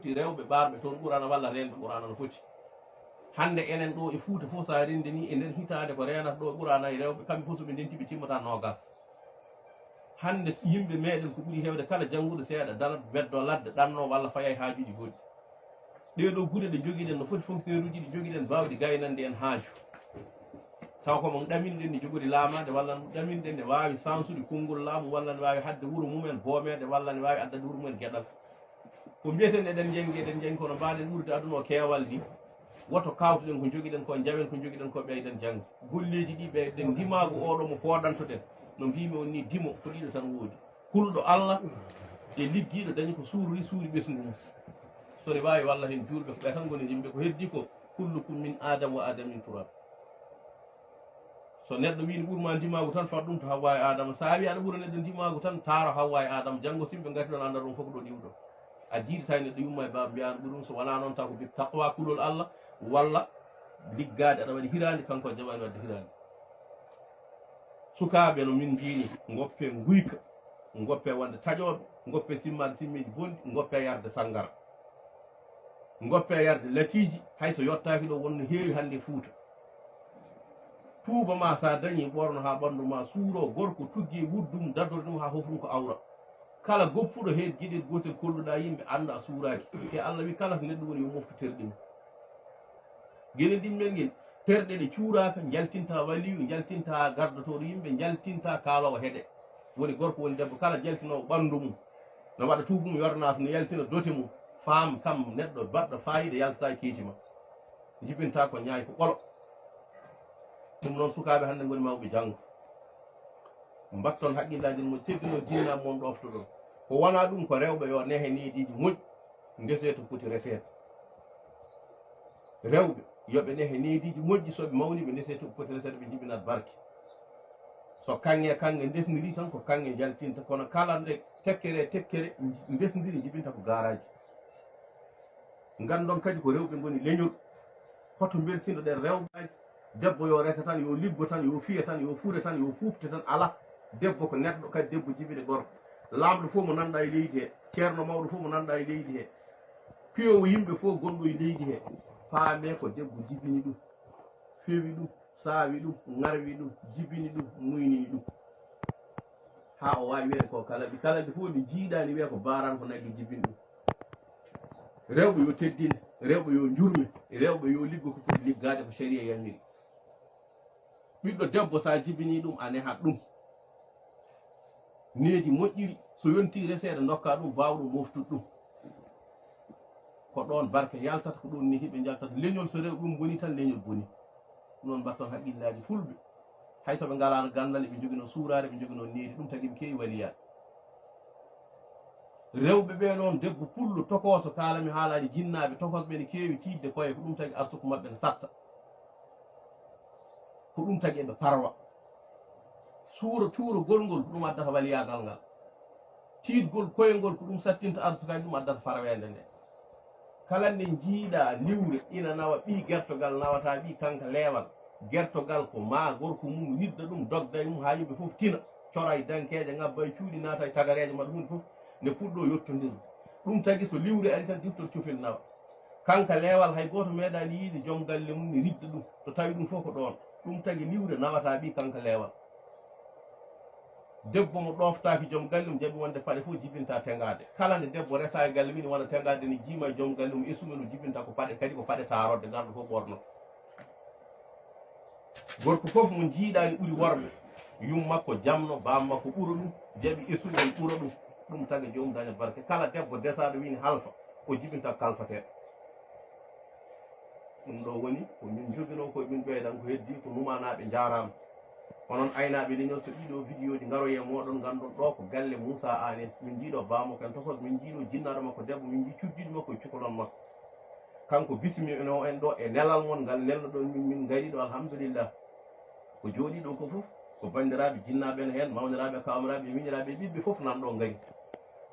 foti rewɓe ɓarɓe toon ɓurana walla renɓe ɓurana no foti hande enen ɗo e Fouta fof sa rinde ni e nder hitande ko renata ɗo ɓurana e rewɓe kamɓe fof soɓe ndenti ɓe timmata nogas hande yimɓe meɗen ko ɓuuri hewde kala jannguɗo seeɗa dalat beddo ladde ɗanno walla faya haajuji goɗɗi ɗeɗo guure ɗe joguiɗen no foti fonctionnaire uji ɗi joguiɗen bawɗi gaynande en haaju taw komo ɗaminɗen ni jogori laamade walla ɗaminɗen ne wawi sansude konngol laamu walla ne wawi hadde wuuro mumen boomede walla ne wawi addade wuuro mumen gueɗal ko mbiyeten eɗen jengi kono mbaɗen ɓurde aduna o keewal ni woto kawtuɗen ko joguiɗen ko jawen ko joguiɗen ko ɓeyden jangde golleji ɗi ɓeyden ndimagu oɗo mo poɗantoɗen no mbimi on ni dimo ko ɗiɗo tan woodi kulɗo Allah e liggiɗo dañi ko suuri ɓesdu mum sone wawi walla hen julɓe ko ɓe tan goni yimɓe ko heddi ko kullukum min adam wa adam min turab so neɗɗo wini ɓurma ndimagu tan fat ɗum to Hawwa e Adama sa wi aɗa ɓuura neɗɗo ndimagu tan taaro Hawwa e Adama janggo simɓe gati ɗon anda ɗum fof ɗo ɗiwɗo a jiiɗata neɗɗo yumma e baba mbiyano ɗum so wona noon taw ko bi taqwa kulol Allah walla liggade aɗa waɗi hirande kanko jaɓani wadde hirande sukaɓe no min jini goppe guyka goppe wonde taƴoɓe goppe simmade simmeji bonɗi goppe yarde sangara goppe yarde latiji hayso yottaki ɗo wonno heewi hande Fouta tuuba ma sa dañi ɓorno ha ɓandu ma suuro gorko tuggi wuddum daddore ɗum ha fofum ko awra kala goppuɗo hen gueɗel gotel kolluɗa yimɓe anda a suuraki te Allah wi kala ko neɗɗo woni yo moftu terɗe mum gueɗel ɗin men ngel terɗe ɗe cuuraka jaltinta waliyu jaltinta gardotoɗo yimɓe jaltinta kaalowo heeɗe woni gorko woni debbo kala jaltinowo ɓandu mum no waɗa tuubum yornas no yaltina dote mum faam kam neɗɗo baɗɗo fayida yaltata keeci ma jibinta ko ñaay ko ɓolo ɗum noon sukaɓe hannde goni mawɓe janggo mbatton haqqillaji mo teddino diina moon ɗofto ɗon ko wona ɗum ko rewɓe yo nehe neediji moƴƴi ndese to foti resede rewɓe yoɓe nehe neediji moƴƴi soɓe mawni ɓe ndese to foti resede ɓe jibinat barke so kanŋe ndesniri tan ko kanŋe jaltinta kono kala nde tekkere ndesdiri jibinta ko garaji gandon kadi ko rewɓe goni leñol hoto beltino ɗen rewɓaji debbo yo resa tan yo liggo tan yo fiya tan yo fuure tan yo fufte tan ala debbo ko neɗɗo kadi debbo jibiɗe gorko lamɗo fof mo nanɗa e leydi he ceerno mawɗo fof mo nanɗa e leydi he piyowo yimɓe fof gonɗo e leydi he faame ko debbo jibini ɗum fewi ɗum saawi ɗum ŋarwi ɗum jibini ɗum muynini ɗum ha o wawi wiyen ko kalaɗi fof ɗi jiiɗani wiya ko baran ko naggi jibini ɗum rewɓe yo teddine rewɓe yo jurme rewɓe yo liggo ko foti liggade ko sharia yamiri ɓiɗɗo debbo sa jibini ɗum a nehat ɗum needi moƴƴiri so yonti reseede dokka ɗum bawɗum moftude ɗum ko ɗon barke yaltata ko ɗum ni hiɓe jaltata leñol so rew ɗum boni tan leñol boni noon mbatton haqqillaji fulɓe hay soɓe ngalano gandal ɓe jogino suurare ɓe jogino needi ɗum tagui ɓe kewi waliyade rewɓe ɓe noon debbo pullo tokoso kalami haalaji jinnaɓe tokosɓe ne kewi tiidde koye ko ɗum tagui arsuko mabɓe ne satta ko ɗum tagui eɓe parwa cuuro golngol ko ɗum addata waliyagal ngal tiidgol koyengol ko ɗum sattinta arsukaji ɗum addata farwede nde kala nde jiiɗa liwre ina nawa ɓi gertogal nawata ɓi kanka leewal gertogal ko ma gorko mum yidda ɗum dogda e mum ha yimɓe foof tina cora e dankeje ngabba e cuuɗi naata e tagareje maɗa hunde foof nde puɗɗo yettodirde ɗum tagui so liwre ari tan diftol cofel nawa kanka leewal hay goto meeɗani yiide joom galle mum ne ridda ɗum to tawi ɗum fof ko ɗon ɗum tagui liwre nawata ɓi kanka leewal debbo mo ɗoftaki joom galle mum jaɓi wonde paɗe fof jibinta tengade kala nde debbo resa e galle mum wona tengade ne jiima e joom galle mum essumen o jibinta ko paɗe kadi ko paɗe tarodde garɗo fof ɓorno gorko fof mo jiiɗani ɓuuri worɓe yum makko jamno bam makko ɓuura ɗum jaɓi essumen ɓuura ɗum ɗum tagui jomum daña barke kala debbo desaɗo wini halfa o jibinta kalfateɗo ɗum ɗo woni ko min jogino koye min ɓeydan ko heddi ko numanaɓe jarama onon aynaaɓe leñol so ɗiɗo vidéo ji garoye moɗon gandon ɗo ko galle Moussa Anen min jiiɗo bamako en tokos min jiiɗo jinnaɗo makko debbo min jii cuddiɗo makko e cukalon makko kanko bismino en ɗo e nelal mon ngal nelno ɗon min gari ɗo alhamdulillah ko jooɗi ɗo ko foof ko bandiraɓe jinnaɓe en hen mawniraɓe kawmiraɓe miñiraɓe ɓiɓɓe foof nan ɗo gari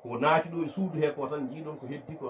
ko naati ɗo e suudu he ko tan jiiɗon ko heddi ko